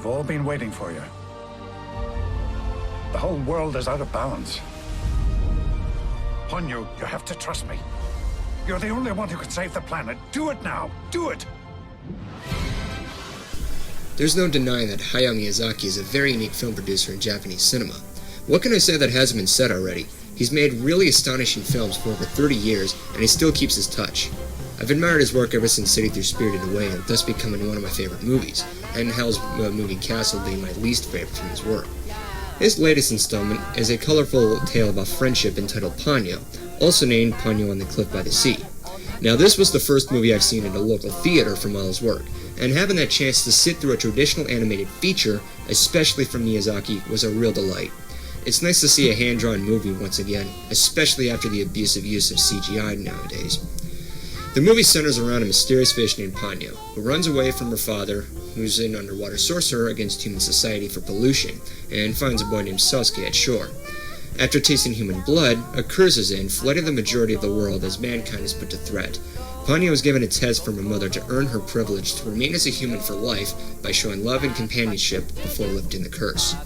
We've all been waiting for you. The whole world is out of bounds. Ponyo, you have to trust me. You're the only one who can save the planet. Do it now! Do it! There's no denying that Hayao Miyazaki is a very unique film producer in Japanese cinema. What can I say that hasn't been said already? He's made really astonishing films for over 30 years, and he still keeps his touch. I've admired his work ever since sitting through Spirited Away, and thus becoming one of my favorite movies, and Hell's Moving Castle being my least favorite from his work. His latest installment is a colorful tale about friendship entitled Ponyo, also named Ponyo on the Cliff by the Sea. Now, this was the first movie I've seen in a local theater from all his work, and having that chance to sit through a traditional animated feature, especially from Miyazaki, was a real delight. It's nice to see a hand-drawn movie once again, especially after the abusive use of CGI nowadays. The movie centers around a mysterious fish named Ponyo, who runs away from her father, who's an underwater sorcerer against human society for pollution, and finds a boy named Sasuke at shore. After tasting human blood, a curse is in, flooding the majority of the world as mankind is put to threat. Ponyo is given a test from her mother to earn her privilege to remain as a human for life by showing love and companionship before lifting the curse.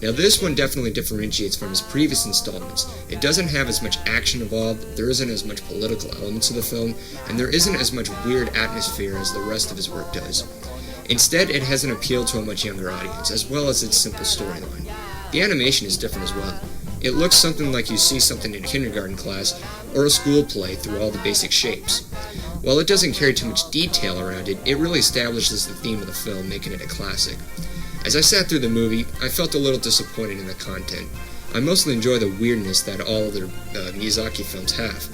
Now, this one definitely differentiates from his previous installments. It doesn't have as much action involved, there isn't as much political elements to the film, and there isn't as much weird atmosphere as the rest of his work does. Instead, it has an appeal to a much younger audience, as well as its simple storyline. The animation is different as well. It looks something like you see something in a kindergarten class or a school play through all the basic shapes. While it doesn't carry too much detail around it, it really establishes the theme of the film, making it a classic. As I sat through the movie, I felt a little disappointed in the content. I mostly enjoy the weirdness that all other Miyazaki films have,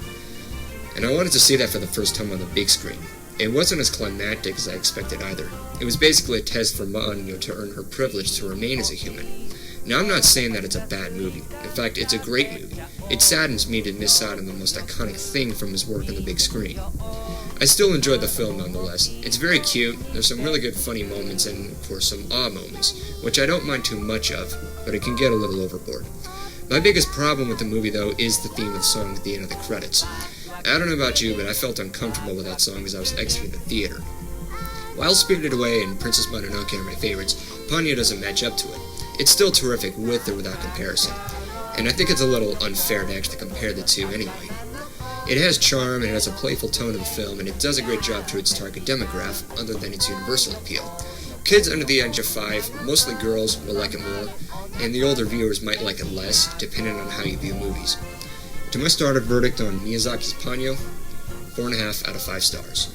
and I wanted to see that for the first time on the big screen. It wasn't as climactic as I expected either. It was basically a test for Ponyo to earn her privilege to remain as a human. Now, I'm not saying that it's a bad movie. In fact, it's a great movie. It saddens me to miss out on the most iconic thing from his work on the big screen. I still enjoyed the film nonetheless. It's very cute, there's some really good funny moments, and of course some awe moments, which I don't mind too much of, but it can get a little overboard. My biggest problem with the movie, though, is the theme of the song at the end of the credits. I don't know about you, but I felt uncomfortable with that song as I was exiting the theater. While Spirited Away and Princess Mononoke are my favorites, Ponyo doesn't match up to it. It's still terrific with or without comparison, and I think it's a little unfair to actually compare the two anyway. It has charm, and it has a playful tone to the film, and it does a great job to its target demographic, other than its universal appeal. Kids under the age of 5, mostly girls, will like it more, and the older viewers might like it less, depending on how you view movies. To my starter verdict on Miyazaki's Ponyo, 4.5 out of 5 stars.